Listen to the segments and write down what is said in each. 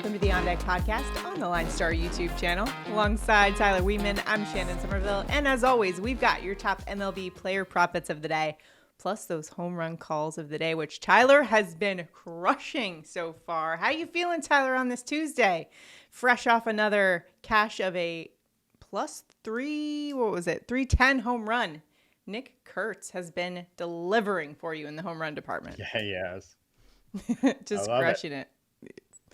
welcome to the On Deck podcast on the LineStar YouTube channel. Alongside Tyler Wiemann, I'm Shannon Sommerville, and as always, we've got your top MLB player prop bets of the day, plus those home run calls of the day, which Tyler has been crushing so far. How you feeling, Tyler, on this Tuesday? Fresh off another cash of a +310 home run. Nick Kurtz has been delivering for you in the home run department. Yeah, he has. Just crushing it.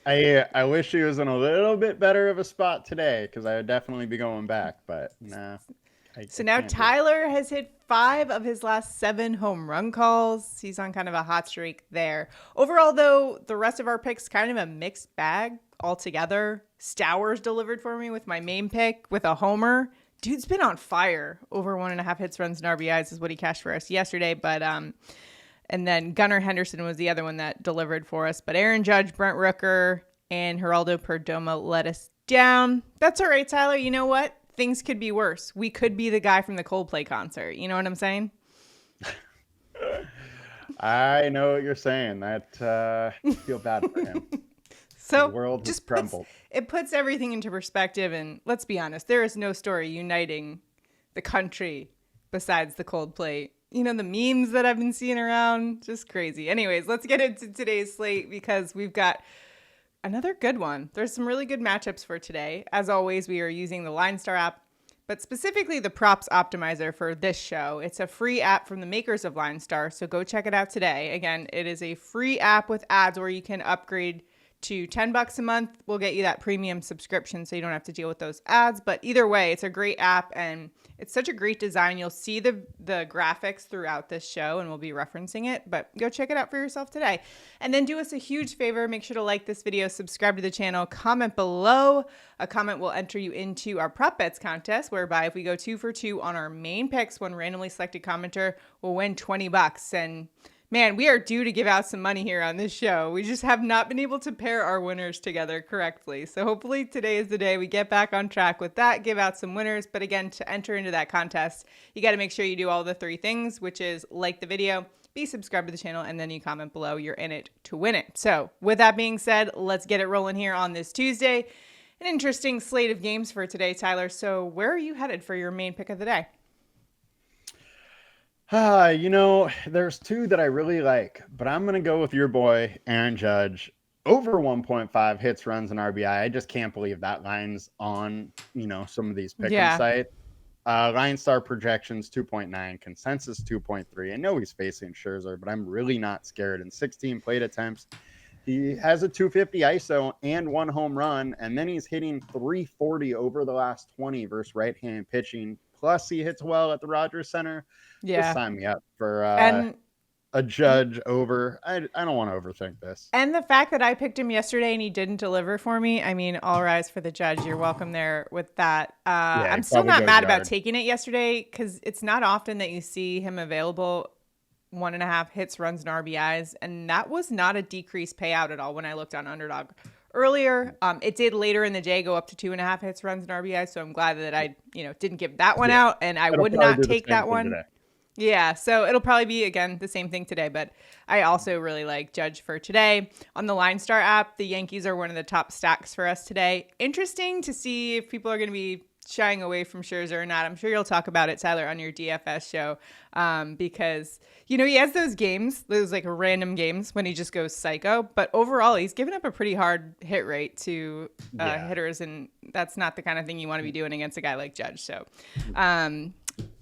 I wish he was in a little bit better of a spot today because I would definitely be going back, but nah. So now Tyler has hit 5 of his last 7 home run calls. He's on kind of a hot streak there. Overall, though, the rest of our picks kind of a mixed bag altogether. Stowers delivered for me with my main pick with a homer. Dude's been on fire. Over 1.5 hits, runs, and RBIs is what he cashed for us yesterday. But and then Gunnar Henderson was the other one that delivered for us. But Aaron Judge, Brent Rooker, and Geraldo Perdomo let us down. That's all right, Tyler. You know what? Things could be worse. We could be the guy from the Coldplay concert. You know what I'm saying? I know what you're saying. That feel bad for him. So the world just crumbled. It puts everything into perspective. And let's be honest, there is no story uniting the country besides the Coldplay. You know, the memes that I've been seeing around, just crazy. Anyways, let's get into today's slate because we've got another good one. There's some really good matchups for today. As always, we are using the LineStar app, but specifically the props optimizer for this show. It's a free app from the makers of LineStar, so go check it out today. Again, it is a free app with ads where you can upgrade to $10 a month. We'll get you that premium subscription so you don't have to deal with those ads. But either way, it's a great app and it's such a great design. You'll see the graphics throughout this show and we'll be referencing it, but go check it out for yourself today. And then do us a huge favor. Make sure to like this video, subscribe to the channel, comment below. A comment will enter you into our prop bets contest, whereby if we go 2 for 2 on our main picks, one randomly selected commenter will win $20. And man, we are due to give out some money here on this show. We just have not been able to pair our winners together correctly. So hopefully today is the day we get back on track with that, give out some winners. But again, to enter into that contest, you got to make sure you do all the 3 things, which is like the video, be subscribed to the channel, and then you comment below. You're in it to win it. So with that being said, let's get it rolling here on this Tuesday. An interesting slate of games for today, Tyler. So where are you headed for your main pick of the day? You know, there's 2 that I really like, but I'm going to go with your boy, Aaron Judge, over 1.5 hits, runs, and RBI. I just can't believe that line's on, you know, some of these pick'em sites. LineStar projections 2.9, consensus 2.3. I know he's facing Scherzer, but I'm really not scared. In 16 plate attempts, he has a 250 ISO and 1 home run, and then he's hitting 340 over the last 20 versus right-hand pitching. Plus, he hits well at the Rogers Center. Yeah. Just sign me up for a Judge over. I don't want to overthink this. And the fact that I picked him yesterday and he didn't deliver for me, I mean, all rise for the Judge. You're welcome there with that. I'm still not mad about taking it yesterday because it's not often that you see him available 1.5 hits, runs, and RBIs. And that was not a decreased payout at all when I looked on Underdog earlier. It did later in the day go up to 2.5 hits, runs, and RBIs. So I'm glad that I, didn't give that one out, and I would not take that one. Today. Yeah, so it'll probably be, again, the same thing today, but I also really like Judge for today. On the LineStar app, the Yankees are one of the top stacks for us today. Interesting to see if people are going to be shying away from Scherzer or not. I'm sure you'll talk about it, Tyler, on your DFS show, because, he has those games, those like random games when he just goes psycho, but overall he's given up a pretty hard hit rate to hitters, and that's not the kind of thing you want to be doing against a guy like Judge. So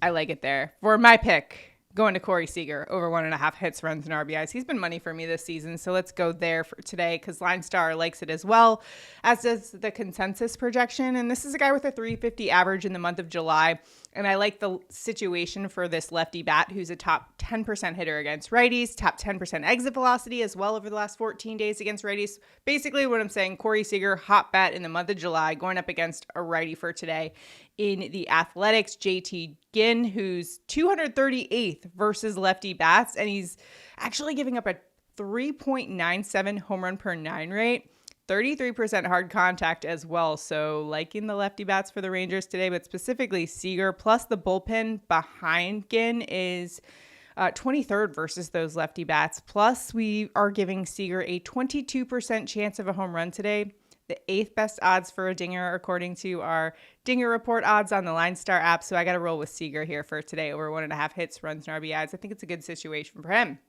I like it there. For my pick, going to Corey Seager, over 1.5 hits, runs, and RBIs. He's been money for me this season, so let's go there for today because LineStar likes it as well, as does the consensus projection. And this is a guy with a 350 average in the month of July. And I like the situation for this lefty bat who's a top 10% hitter against righties, top 10% exit velocity as well over the last 14 days against righties. Basically what I'm saying, Corey Seager, hot bat in the month of July, going up against a righty for today. In the Athletics, JT Ginn, who's 238th versus lefty bats, and he's actually giving up a 3.97 home run per 9 rate. 33% hard contact as well. So liking the lefty bats for the Rangers today, but specifically Seager, plus the bullpen behind Ginn is 23rd versus those lefty bats. Plus we are giving Seager a 22% chance of a home run today. the 8th best odds for a dinger according to our dinger report odds on the LineStar app. So I got to roll with Seager here for today, over 1.5 hits, runs, and RBIs. I think it's a good situation for him.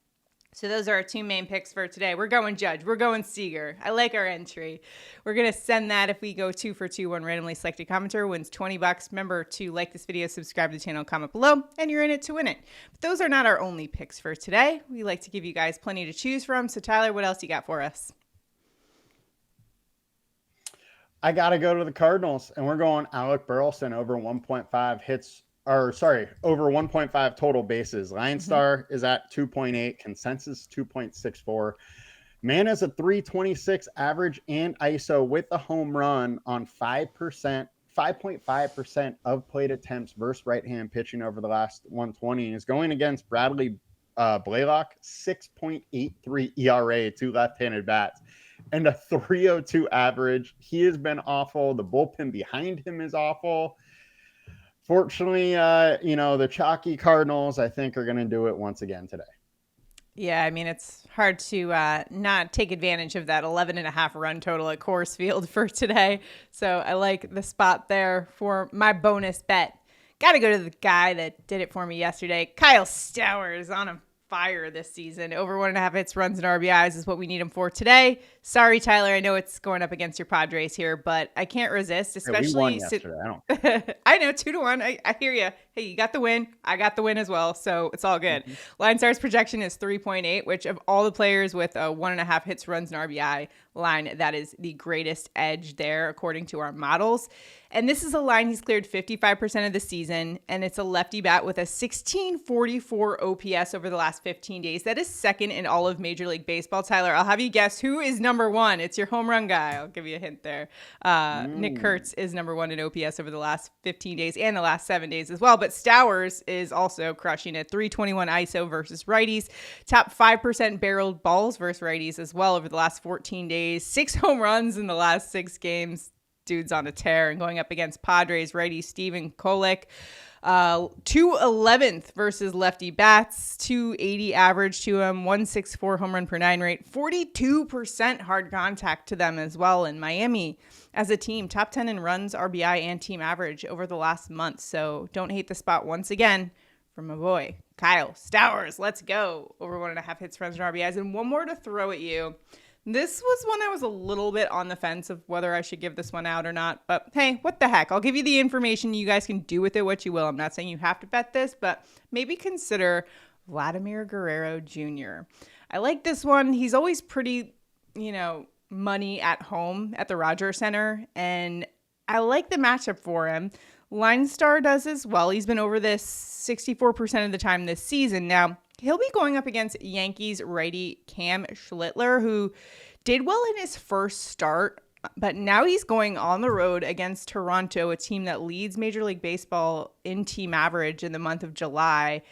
So those are our two main picks for today. We're going Judge. We're going Seager. I like our entry. We're going to send that if we go 2 for 2. One randomly selected commenter wins $20. Remember to like this video, subscribe to the channel, comment below, and you're in it to win it. But those are not our only picks for today. We like to give you guys plenty to choose from. So Tyler, what else you got for us? I got to go to the Cardinals, and we're going Alec Burleson over 1.5 hits. Or sorry, over 1.5 total bases. LineStar is at 2.8, consensus 2.64. Man is a 326 average and ISO with a home run on 5.5% of plate attempts versus right-hand pitching over the last 120. Is going against Bradley Blaylock, 6.83 ERA, 2 left-handed bats, and a 302 average. He has been awful. The bullpen behind him is awful. Fortunately, the chalky Cardinals, I think, are going to do it once again today. Yeah, I mean, it's hard to not take advantage of that 11.5 run total at Coors Field for today. So I like the spot there for my bonus bet. Got to go to the guy that did it for me yesterday. Kyle Stowers on a fire this season. Over 1.5 hits, runs, and RBIs is what we need him for today. Sorry, Tyler. I know it's going up against your Padres here, but I can't resist, especially. We won yesterday. I know, 2-1. I hear you. Hey, you got the win. I got the win as well, so it's all good. LineStar's projection is 3.8, which of all the players with a 1.5 hits, runs, and RBI line, that is the greatest edge there according to our models. And this is a line he's cleared 55% of the season, and it's a lefty bat with a 1644 OPS over the last 15 days. That is second in all of Major League Baseball. Tyler, I'll have you guess who is number one. It's your home run guy. I'll give you a hint there. Nick Kurtz is number one in OPS over the last 15 days and the last 7 days as well. But Stowers is also crushing it. 321 ISO versus righties. Top 5% barreled balls versus righties as well over the last 14 days. 6 home runs in the last 6 games. Dude's on a tear, and going up against Padres righty Steven Kolek. 211th versus lefty bats, 280 average to him, 164 home run per 9 rate, 42% hard contact to them as well. In Miami as a team, top 10 in runs, RBI, and team average over the last month. So don't hate the spot once again from my boy, Kyle Stowers. Let's go. Over 1.5 hits, runs, and RBIs. And one more to throw at you. This was one I was a little bit on the fence of whether I should give this one out or not. But hey, what the heck? I'll give you the information. You guys can do with it what you will. I'm not saying you have to bet this, but maybe consider Vladimir Guerrero Jr. I like this one. He's always pretty, money at home at the Rogers Center. And I like the matchup for him. LineStar does as well. He's been over this 64% of the time this season. Now, he'll be going up against Yankees righty Cam Schlittler, who did well in his first start, but now he's going on the road against Toronto, a team that leads Major League Baseball in team average in the month of July.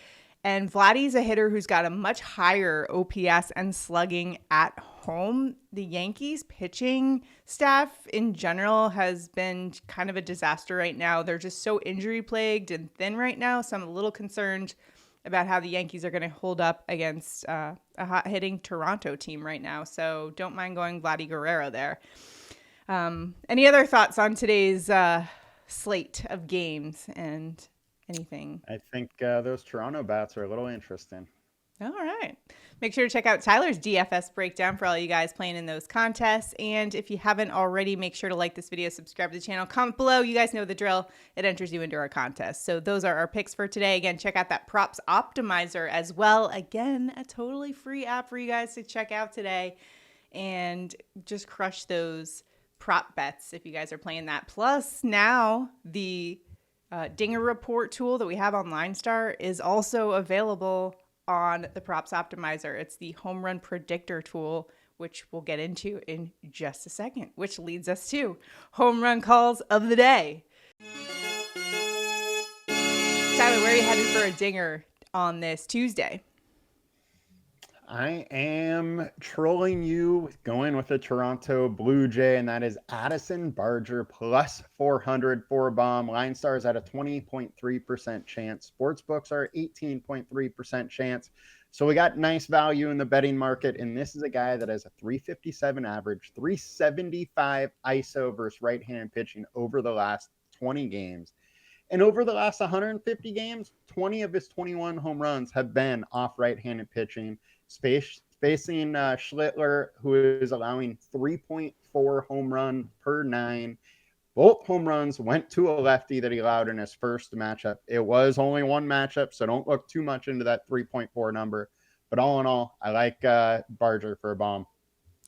And Vladdy's a hitter who's got a much higher OPS and slugging at home. The Yankees pitching staff in general has been kind of a disaster right now. They're just so injury plagued and thin right now, so I'm a little concerned about how the Yankees are going to hold up against a hot-hitting Toronto team right now. So don't mind going Vladdy Guerrero there. Any other thoughts on today's slate of games and anything? I think those Toronto bats are a little interesting. All right. Make sure to check out Tyler's DFS breakdown for all you guys playing in those contests. And if you haven't already, make sure to like this video, subscribe to the channel, comment below. You guys know the drill. It enters you into our contest. So those are our picks for today. Again, check out that props optimizer as well. Again, a totally free app for you guys to check out today and just crush those prop bets if you guys are playing that. Plus now the Dinger Report tool that we have on LineStar is also available on the props optimizer. It's the home run predictor tool, which we'll get into in just a second, which leads us to home run calls of the day. Tyler, where are you headed for a dinger on this Tuesday? I am trolling you, going with the Toronto Blue Jay, and that is Addison Barger plus 400 for a bomb. LineStar is at a 20.3% chance. Sportsbooks are 18.3% chance. So we got nice value in the betting market, and this is a guy that has a 357 average, 375 ISO versus right-handed pitching over the last 20 games. And over the last 150 games, 20 of his 21 home runs have been off right-handed pitching, facing Schlittler, who is allowing 3.4 home run per 9. Both home runs went to a lefty that he allowed in his first matchup. It was only one matchup, so don't look too much into that 3.4 number. But all in all, I like Barger for a bomb.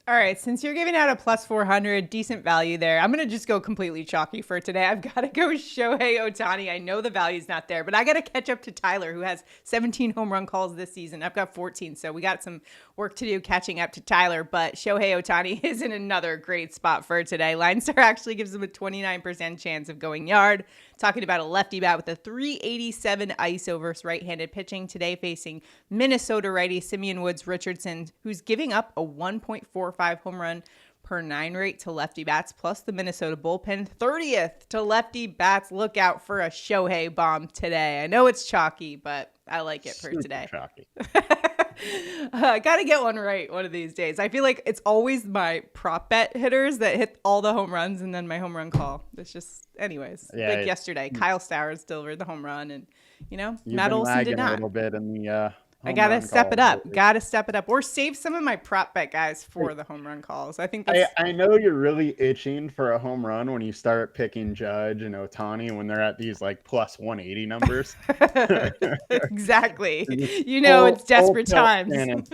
All right, since you're giving out a plus 400, decent value there, I'm going to just go completely chalky for today. I've got to go Shohei Ohtani. I know the value's not there, but I got to catch up to Tyler, who has 17 home run calls this season. I've got 14, so we got some work to do catching up to Tyler, but Shohei Ohtani is in another great spot for today. LineStar actually gives him a 29% chance of going yard. Talking about a lefty bat with a 387 ISO versus right-handed pitching today, facing Minnesota righty Simeon Woods Richardson, who's giving up a 1.45 home run per 9 rate to lefty bats, plus the Minnesota bullpen 30th to lefty bats. Look out for a Shohei bomb today. I know it's chalky, but I like it for today. Chalky. I gotta get one right one of these days. I feel like it's always my prop bet hitters that hit all the home runs and then my home run call. It's just, anyways, like yesterday, Kyle Stowers delivered the home run, and Matt Olson did not. A little bit in the I gotta step it up. Gotta step it up, or save some of my prop bet guys for the home run calls. I think that's... I know you're really itching for a home run when you start picking Judge and Ohtani when they're at these like plus 180 numbers. Exactly. It's desperate times.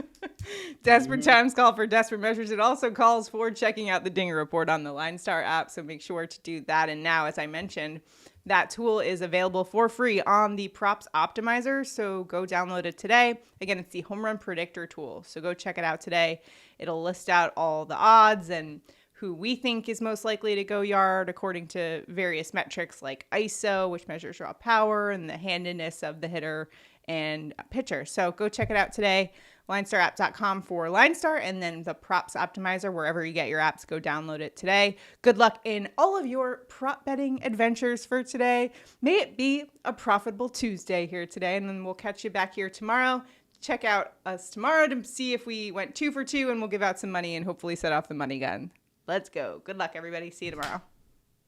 Desperate times call for desperate measures. It also calls for checking out the Dinger Report on the LineStar app, so make sure to do that. And now, as I mentioned, that tool is available for free on the Props Optimizer, so go download it today. Again, it's the home run predictor tool, so go check it out today. It'll list out all the odds and who we think is most likely to go yard according to various metrics like ISO, which measures raw power, and the handedness of the hitter and pitcher. So go check it out today. LineStarApp.com for LineStar, and then the Props Optimizer, wherever you get your apps. Go download it today. Good luck in all of your prop betting adventures for today. May it be a profitable Tuesday here today, and then we'll catch you back here tomorrow. Check out us tomorrow to see if we went 2 for 2, and we'll give out some money and hopefully set off the money gun. Let's go. Good luck, everybody. See you tomorrow.